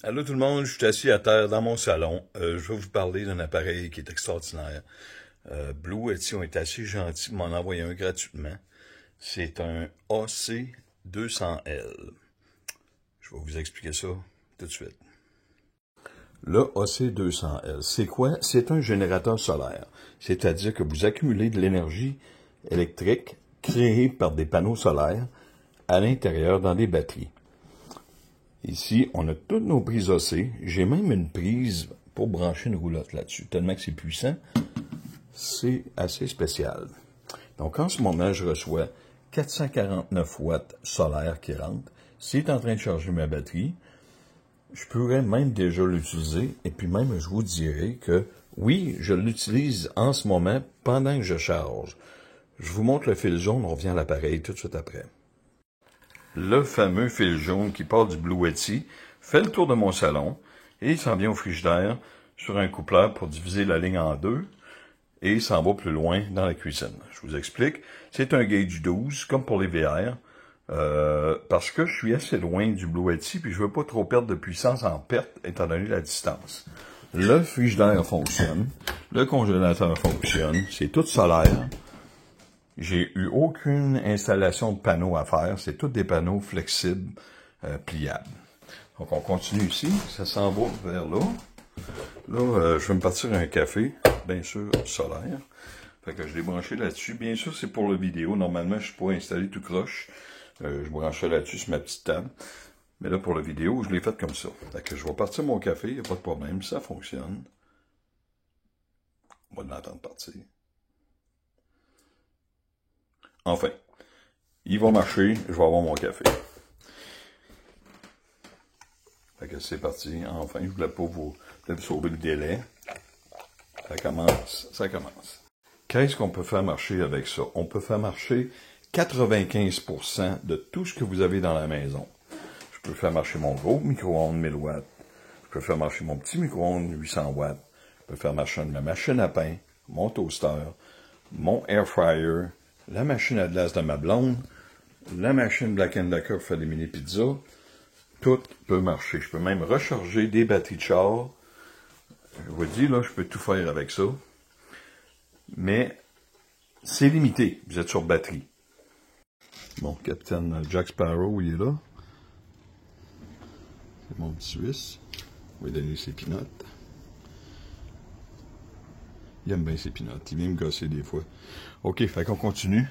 Allô tout le monde, je suis assis à terre dans mon salon. Je vais vous parler d'un appareil qui est extraordinaire. Blue Yeti ont été assez gentils de m'en envoyer un gratuitement. C'est un AC200L. Je vais vous expliquer ça tout de suite. Le AC200L, c'est quoi? C'est un générateur solaire. C'est-à-dire que vous accumulez de l'énergie électrique créée par des panneaux solaires à l'intérieur dans des batteries. Ici, on a toutes nos prises AC. J'ai même une prise pour brancher une roulotte là-dessus. Tellement que c'est puissant, c'est assez spécial. Donc, en ce moment, je reçois 449 watts solaires qui rentrent. C'est en train de charger ma batterie. Je pourrais même déjà l'utiliser. Et puis même, je vous dirais que, oui, je l'utilise en ce moment pendant que je charge. Je vous montre le fil jaune, on revient à l'appareil tout de suite après. Le fameux fil jaune qui part du Blue Yeti fait le tour de mon salon et il s'en vient au frigidaire sur un coupleur pour diviser la ligne en deux et il s'en va plus loin dans la cuisine. Je vous explique. C'est un gauge 12 comme pour les VR parce que je suis assez loin du Blue Yeti puis je veux pas trop perdre de puissance en perte étant donné la distance. Le frigidaire fonctionne, le congélateur fonctionne, c'est tout solaire. J'ai eu aucune installation de panneaux à faire. C'est tous des panneaux flexibles, pliables. Donc, on continue ici. Ça s'en va vers là. Là, je vais me partir un café, bien sûr, solaire. Fait que je l'ai branché là-dessus. Bien sûr, c'est pour la vidéo. Normalement, je ne suis pas installé tout croche. Je branchais là-dessus sur ma petite table. Mais là, pour la vidéo, je l'ai fait comme ça. Fait que je vais partir mon café. Il n'y a pas de problème. Ça fonctionne. On va l'entendre partir. Enfin, il va marcher, je vais avoir mon café. Fait que c'est parti, enfin, je voulais pas vous sauver le délai. Ça commence, ça commence. Qu'est-ce qu'on peut faire marcher avec ça? On peut faire marcher 95% de tout ce que vous avez dans la maison. Je peux faire marcher mon gros micro-ondes 1000 watts. Je peux faire marcher mon petit micro-ondes 800 watts. Je peux faire marcher ma machine à pain, mon toaster, mon air fryer, la machine à glace de ma blonde, la machine Black & Decker pour faire des mini pizzas, tout peut marcher. Je peux même recharger des batteries de char. Je vous dis, là, je peux tout faire avec ça. Mais c'est limité. Vous êtes sur batterie. Bon, Capitaine Jack Sparrow, il est là. C'est mon petit Suisse. On va lui donner ses pinottes. Il aime bien ses pinottes. Il vient me gosser des fois. OK, fait qu'on continue.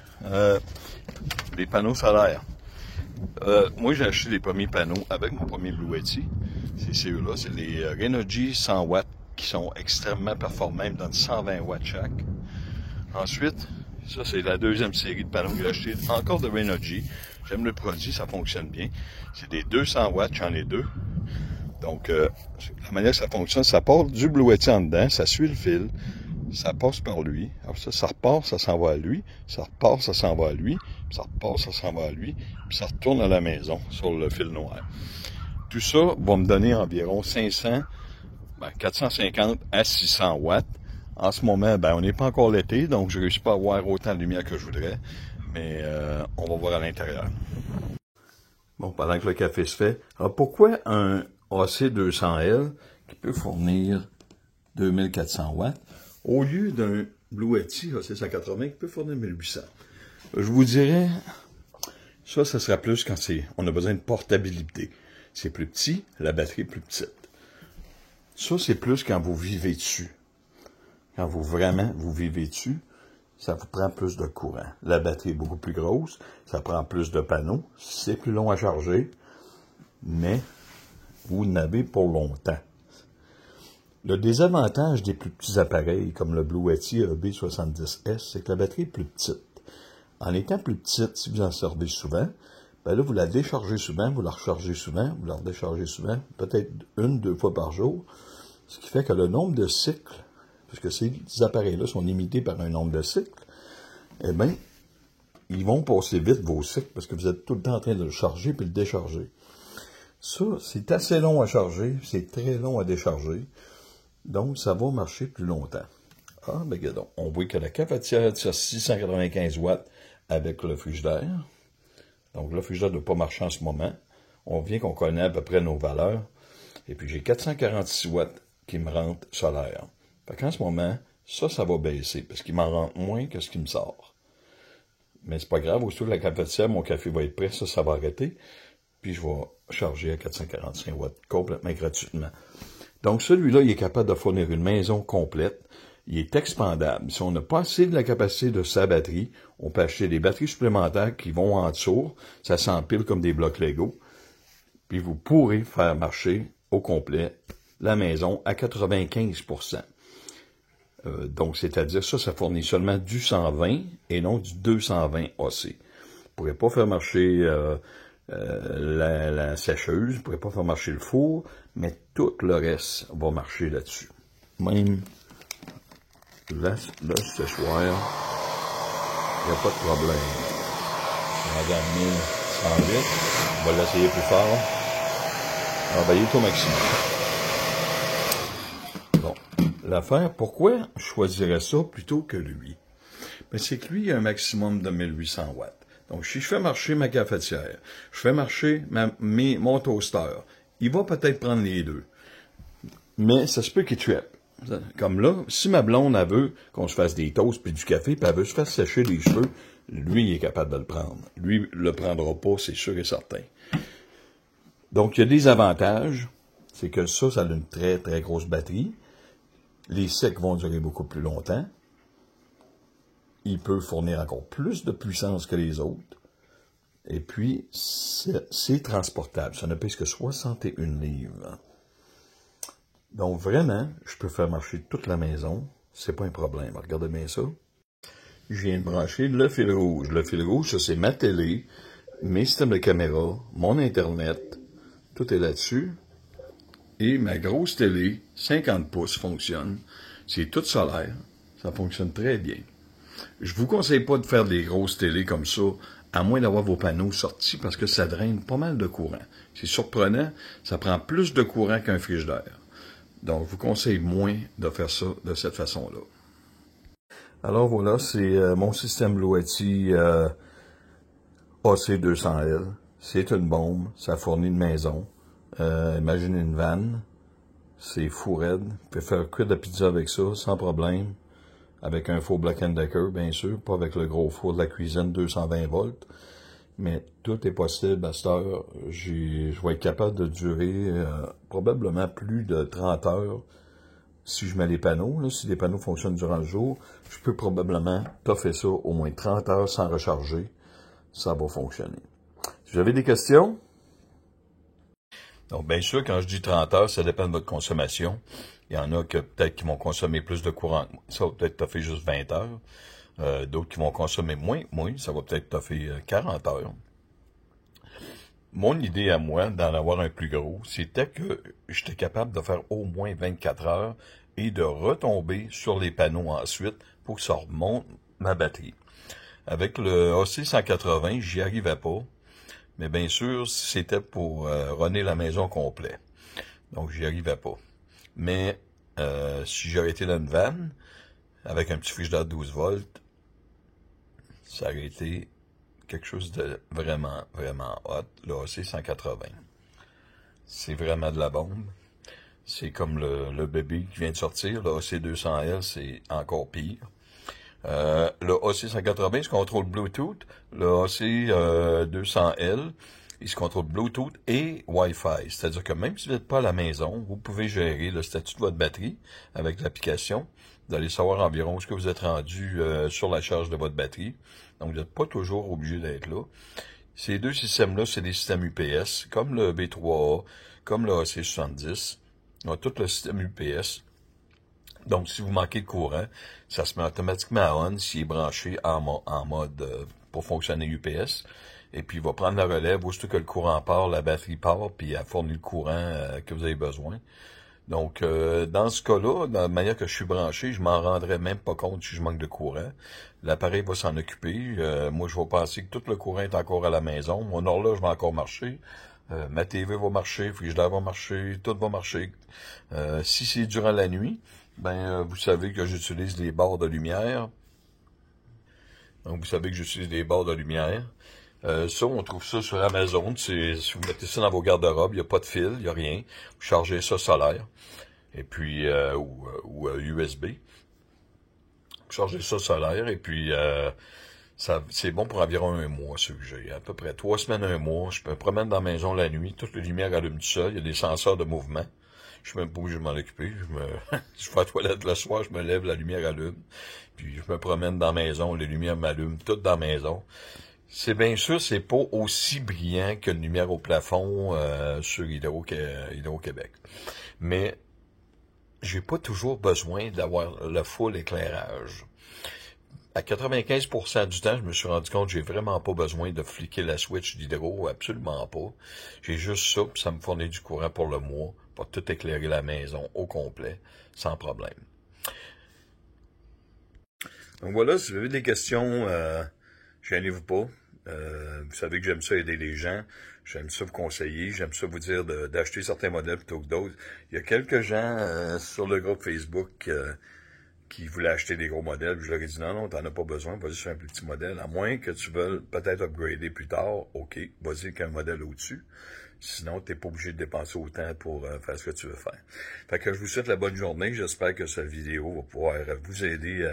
Les panneaux solaires. Moi, j'ai acheté les premiers panneaux avec mon premier Blue Yeti. C'est ceux-là. C'est les Renogy 100 watts qui sont extrêmement performants. Ils me donnent 120 watts chaque. Ensuite, ça, c'est la deuxième série de panneaux que j'ai acheté. Encore de Renogy. J'aime le produit, ça fonctionne bien. C'est des 200 watts, j'en ai deux. Donc, la manière que ça fonctionne, ça part du Blue Yeti en dedans, ça suit le fil. Ça passe par lui. Alors ça repart, ça s'en va à lui. Ça repart, ça s'en va à lui. Puis ça repart, ça s'en va à lui. Puis ça retourne à la maison sur le fil noir. Tout ça va me donner environ 450 à 600 watts. En ce moment, on n'est pas encore l'été, donc je ne réussis pas à avoir autant de lumière que je voudrais. Mais on va voir à l'intérieur. Bon, pendant que le café se fait. Alors pourquoi un AC200L qui peut fournir 2400 watts au lieu d'un Blue Yeti AC180 qui peut fournir 1800. Je vous dirais, ça sera plus quand on a besoin de portabilité. C'est plus petit, la batterie est plus petite. Ça, c'est plus quand vous vivez dessus. Quand vous vivez dessus, ça vous prend plus de courant. La batterie est beaucoup plus grosse, ça prend plus de panneaux, c'est plus long à charger, mais vous n'avez pour longtemps. Le désavantage des plus petits appareils, comme le Blue Yeti EB70S, c'est que la batterie est plus petite. En étant plus petite, si vous en servez souvent, là, vous la déchargez souvent, vous la rechargez souvent, vous la redéchargez souvent, peut-être 1-2 fois par jour, ce qui fait que le nombre de cycles, puisque ces appareils-là sont limités par un nombre de cycles, eh bien, ils vont passer vite vos cycles, parce que vous êtes tout le temps en train de le charger puis le décharger. Ça, c'est assez long à charger, c'est très long à décharger. Donc, ça va marcher plus longtemps. Ah, regardons. On voit que la cafetière tire 695 watts avec le frigidaire. Donc, le frigidaire ne doit pas marcher en ce moment. On vient qu'on connaît à peu près nos valeurs. Et puis j'ai 446 watts qui me rentrent solaire. Fait qu'en ce moment, ça va baisser, parce qu'il m'en rentre moins que ce qui me sort. Mais c'est pas grave, aussitôt que la cafetière, mon café va être prêt, ça va arrêter. Puis je vais charger à 445 watts, complètement gratuitement. Donc celui-là, il est capable de fournir une maison complète. Il est expandable. Si on n'a pas assez de la capacité de sa batterie, on peut acheter des batteries supplémentaires qui vont en dessous. Ça s'empile comme des blocs Lego. Puis vous pourrez faire marcher au complet la maison à 95%. Donc, c'est-à-dire ça fournit seulement du 120 et non du 220 AC. Vous ne pourrez pas faire marcher la sécheuse, vous ne pourrez pas faire marcher le four, mais tout le reste va marcher là-dessus. Même le séchoir, il n'y a pas de problème. Madame 1108, on va l'essayer plus fort. Envoyez au maximum. Bon, l'affaire, pourquoi je choisirais ça plutôt que lui? Ben, c'est que lui, il a un maximum de 1800 watts. Donc, si je fais marcher ma cafetière, je fais marcher mon toaster, il va peut-être prendre les deux. Mais ça se peut qu'il trippe. Comme là, si ma blonde, elle veut qu'on se fasse des toasts puis du café, puis elle veut se faire sécher les cheveux, lui, il est capable de le prendre. Lui, il le prendra pas, c'est sûr et certain. Donc, il y a des avantages. C'est que ça a une très, très grosse batterie. Les secs vont durer beaucoup plus longtemps. Il peut fournir encore plus de puissance que les autres. Et puis, c'est transportable. Ça ne pèse que 61 livres. Donc, vraiment, je peux faire marcher toute la maison. C'est pas un problème. Regardez bien ça. Je viens de brancher le fil rouge. Le fil rouge, ça, c'est ma télé, mes systèmes de caméra, mon Internet. Tout est là-dessus. Et ma grosse télé, 50 pouces, fonctionne. C'est tout solaire. Ça fonctionne très bien. Je vous conseille pas de faire des grosses télés comme ça, à moins d'avoir vos panneaux sortis, parce que ça draine pas mal de courant. C'est surprenant, ça prend plus de courant qu'un frigidaire. Donc, je vous conseille moins de faire ça de cette façon-là. Alors voilà, c'est mon système Bluetti AC200L. C'est une bombe, ça fournit une maison. Imaginez une vanne, c'est fou raide. Vous pouvez faire cuire de la pizza avec ça, sans problème. Avec un four Black & Decker, bien sûr, pas avec le gros four de la cuisine 220 volts. Mais tout est possible à cette heure. Je vais être capable de durer probablement plus de 30 heures si je mets les panneaux. Là, si les panneaux fonctionnent durant le jour, je peux probablement toffer ça au moins 30 heures sans recharger. Ça va fonctionner. Si vous avez des questions? Donc, bien sûr, quand je dis 30 heures, ça dépend de votre consommation. Il y en a que peut-être qui vont consommer plus de courant. Ça va peut-être toffer juste 20 heures. D'autres qui vont consommer moins. Ça va peut-être toffer 40 heures. Mon idée à moi, d'en avoir un plus gros, c'était que j'étais capable de faire au moins 24 heures et de retomber sur les panneaux ensuite pour que ça remonte ma batterie. Avec le AC180, j'y arrivais pas. Mais bien sûr, c'était pour runner la maison complète. Donc, j'y arrivais pas. Mais si j'avais été dans une vanne, avec un petit frigidaire de 12 volts, ça aurait été quelque chose de vraiment, vraiment hot. Le AC180. C'est vraiment de la bombe. C'est comme le bébé qui vient de sortir. Le AC200L, c'est encore pire. Le AC180 se contrôle Bluetooth. Le AC200L, il se contrôle Bluetooth et Wi-Fi. C'est-à-dire que même si vous n'êtes pas à la maison, vous pouvez gérer le statut de votre batterie avec l'application. Vous allez savoir environ ce que vous êtes rendu sur la charge de votre batterie. Donc, vous n'êtes pas toujours obligé d'être là. Ces deux systèmes-là, c'est des systèmes UPS, comme le B3A, comme le AC70. Ils ont tout le système UPS. Donc, si vous manquez de courant, ça se met automatiquement à on s'il est branché en mode pour fonctionner UPS. Et puis, il va prendre la relève. Aussitôt que le courant part, la batterie part, puis elle fournit le courant que vous avez besoin. Donc, dans ce cas-là, de la manière que je suis branché, je m'en rendrai même pas compte si je manque de courant. L'appareil va s'en occuper. Moi, je vais penser que tout le courant est encore à la maison. Mon horloge va encore marcher. Ma TV va marcher, le frigidaire va marcher, tout va marcher. Si c'est durant la nuit, vous savez que j'utilise les barres de lumière. Donc, vous savez que j'utilise des barres de lumière. Ça, on trouve ça sur Amazon. Si vous mettez ça dans vos garde-robes, il n'y a pas de fil, il n'y a rien. Vous chargez ça solaire. Et puis, ou USB. Vous chargez ça solaire. Et puis, c'est bon pour environ un mois, ce que j'ai. À peu près 3 semaines, un mois. Je me promène dans la maison la nuit. Toutes les lumières allument tout seul. Il y a des senseurs de mouvement. Je suis même pas obligé de m'en occuper. Je vais à la toilette le soir, je me lève, la lumière allume. Puis je me promène dans la maison, les lumières m'allument, toutes dans la maison. C'est bien sûr, c'est pas aussi brillant que une lumière au plafond sur Hydro-Québec. Mais j'ai pas toujours besoin d'avoir le full éclairage. À 95% du temps, je me suis rendu compte que j'ai vraiment pas besoin de fliquer la switch d'hydro, absolument pas. J'ai juste ça, puis ça me fournit du courant pour le mois, pour tout éclairer la maison au complet, sans problème. Donc voilà, si vous avez des questions, gênez-vous pas. Vous savez que j'aime ça aider les gens, j'aime ça vous conseiller, j'aime ça vous dire d'acheter certains modèles plutôt que d'autres. Il y a quelques gens sur le groupe Facebook qui voulaient acheter des gros modèles, puis je leur ai dit non, t'en as pas besoin, vas-y sur un plus petit modèle, à moins que tu veuilles peut-être upgrader plus tard, ok, vas-y avec un modèle au-dessus. Sinon, t'es pas obligé de dépenser autant pour faire ce que tu veux faire. Fait que je vous souhaite la bonne journée, j'espère que cette vidéo va pouvoir vous aider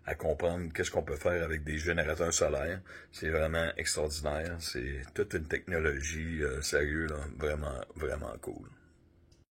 à comprendre qu'est-ce qu'on peut faire avec des générateurs solaires. C'est vraiment extraordinaire. C'est toute une technologie sérieuse, là, vraiment, vraiment cool.